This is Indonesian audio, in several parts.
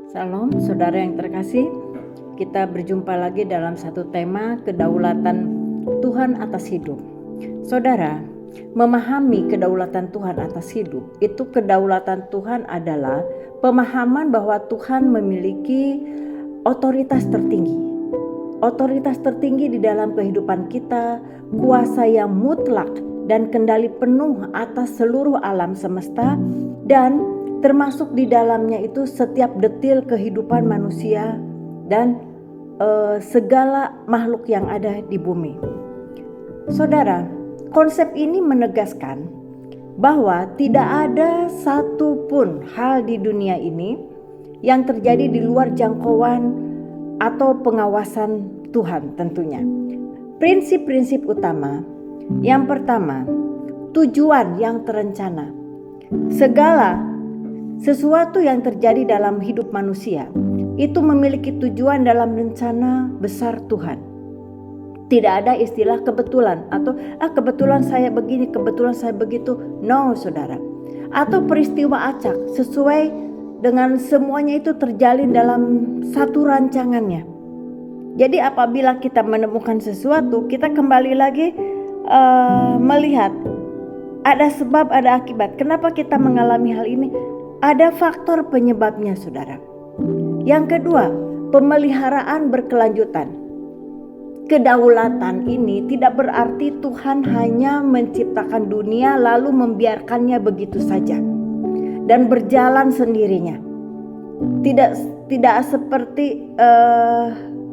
Salam saudara yang terkasih, kita berjumpa lagi dalam satu tema kedaulatan Tuhan atas hidup. Saudara, memahami kedaulatan Tuhan atas hidup, itu kedaulatan Tuhan adalah pemahaman bahwa Tuhan memiliki otoritas tertinggi. Otoritas tertinggi di dalam kehidupan kita, kuasa yang mutlak dan kendali penuh atas seluruh alam semesta, dan termasuk di dalamnya itu setiap detil kehidupan manusia dan segala makhluk yang ada di bumi. Saudara, konsep ini menegaskan bahwa tidak ada satupun hal di dunia ini yang terjadi di luar jangkauan atau pengawasan Tuhan tentunya. Prinsip-prinsip utama, yang pertama, tujuan yang terencana. Segala sesuatu yang terjadi dalam hidup manusia itu memiliki tujuan dalam rencana besar Tuhan. Tidak ada istilah kebetulan atau kebetulan saya begini, kebetulan saya begitu. No, saudara. Atau peristiwa acak sesuai dengan semuanya itu terjalin dalam satu rancangannya. Jadi apabila kita menemukan sesuatu, kita kembali lagi melihat ada sebab, ada akibat. Kenapa kita mengalami hal ini? Ada faktor penyebabnya, saudara. Yang kedua, pemeliharaan berkelanjutan. Kedaulatan ini tidak berarti Tuhan hanya menciptakan dunia lalu membiarkannya begitu saja dan berjalan sendirinya. Tidak seperti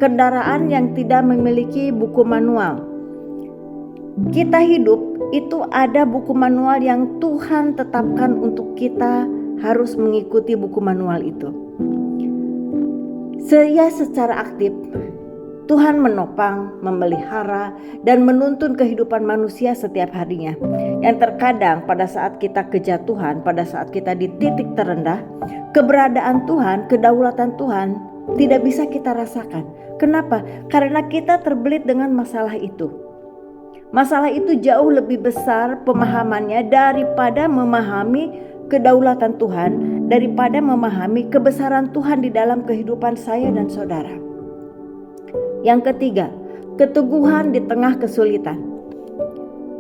kendaraan yang tidak memiliki buku manual. Kita hidup itu ada buku manual yang Tuhan tetapkan untuk kita harus mengikuti buku manual itu. Secara aktif Tuhan menopang, memelihara, dan menuntun kehidupan manusia setiap harinya. Yang terkadang pada saat kita kejatuhan, pada saat kita di titik terendah, keberadaan Tuhan, kedaulatan Tuhan tidak bisa kita rasakan. Kenapa? Karena kita terbelit dengan masalah itu. Masalah itu jauh lebih besar pemahamannya daripada memahami kedaulatan Tuhan, daripada memahami kebesaran Tuhan di dalam kehidupan saya dan saudara. Yang ketiga, keteguhan di tengah kesulitan.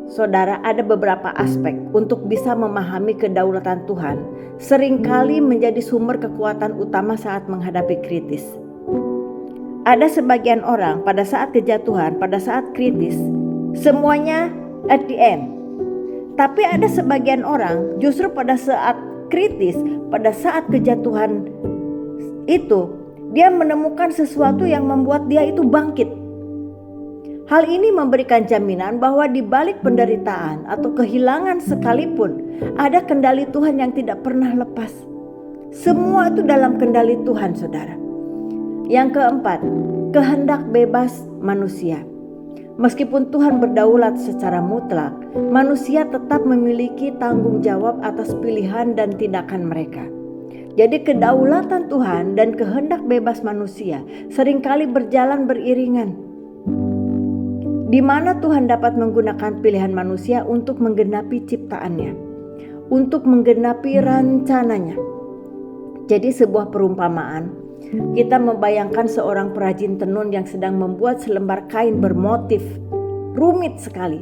Saudara, ada beberapa aspek untuk bisa memahami kedaulatan Tuhan seringkali menjadi sumber kekuatan utama saat menghadapi kritis. Ada sebagian orang pada saat kejatuhan, pada saat kritis, semuanya at the end. Tapi ada sebagian orang justru pada saat kritis, pada saat kejatuhan itu, dia menemukan sesuatu yang membuat dia itu bangkit. Hal ini memberikan jaminan bahwa di balik penderitaan atau kehilangan sekalipun, ada kendali Tuhan yang tidak pernah lepas. Semua itu dalam kendali Tuhan, saudara. Yang keempat, kehendak bebas manusia. Meskipun Tuhan berdaulat secara mutlak, manusia tetap memiliki tanggung jawab atas pilihan dan tindakan mereka. Jadi kedaulatan Tuhan dan kehendak bebas manusia seringkali berjalan beriringan. Di mana Tuhan dapat menggunakan pilihan manusia untuk menggenapi ciptaannya, untuk menggenapi rencananya. Jadi sebuah perumpamaan, kita membayangkan seorang perajin tenun yang sedang membuat selembar kain bermotif rumit sekali.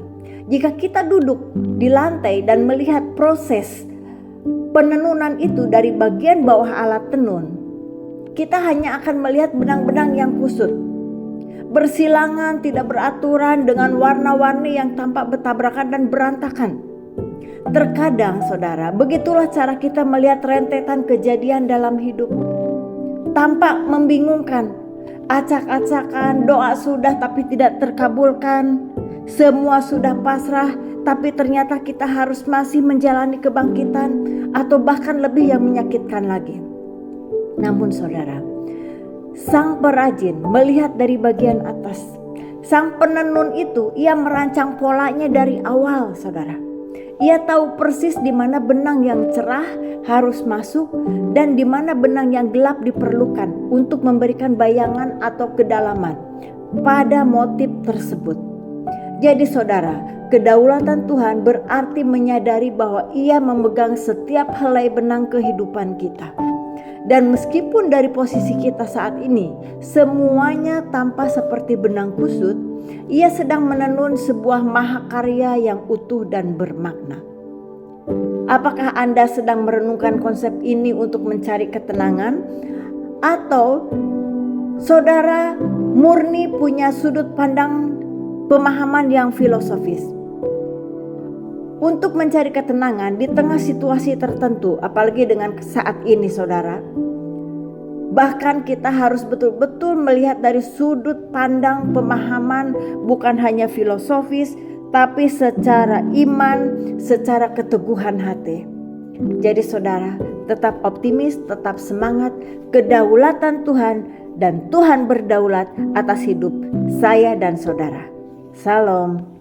Jika kita duduk di lantai dan melihat proses penenunan itu dari bagian bawah alat tenun, kita hanya akan melihat benang-benang yang kusut, bersilangan, tidak beraturan, dengan warna-warni yang tampak bertabrakan dan berantakan. Terkadang, saudara, begitulah cara kita melihat rentetan kejadian dalam hidup. Tampak membingungkan, acak-acakan, doa sudah tapi tidak terkabulkan, semua sudah pasrah tapi ternyata kita harus masih menjalani kebangkitan atau bahkan lebih yang menyakitkan lagi. Namun saudara, sang perajin melihat dari bagian atas. Sang penenun itu, ia merancang polanya dari awal, saudara. Ia tahu persis di mana benang yang cerah harus masuk dan di mana benang yang gelap diperlukan untuk memberikan bayangan atau kedalaman pada motif tersebut. Jadi saudara, kedaulatan Tuhan berarti menyadari bahwa Ia memegang setiap helai benang kehidupan kita. Dan meskipun dari posisi kita saat ini semuanya tampak seperti benang kusut, ia sedang menenun sebuah mahakarya yang utuh dan bermakna. Apakah Anda sedang merenungkan konsep ini untuk mencari ketenangan, atau saudara murni punya sudut pandang pemahaman yang filosofis? Untuk mencari ketenangan di tengah situasi tertentu, apalagi dengan saat ini saudara, bahkan kita harus betul-betul melihat dari sudut pandang pemahaman, bukan hanya filosofis, tapi secara iman, secara keteguhan hati. Jadi saudara, tetap optimis, tetap semangat. Kedaulatan Tuhan, dan Tuhan berdaulat atas hidup saya dan saudara. Salam.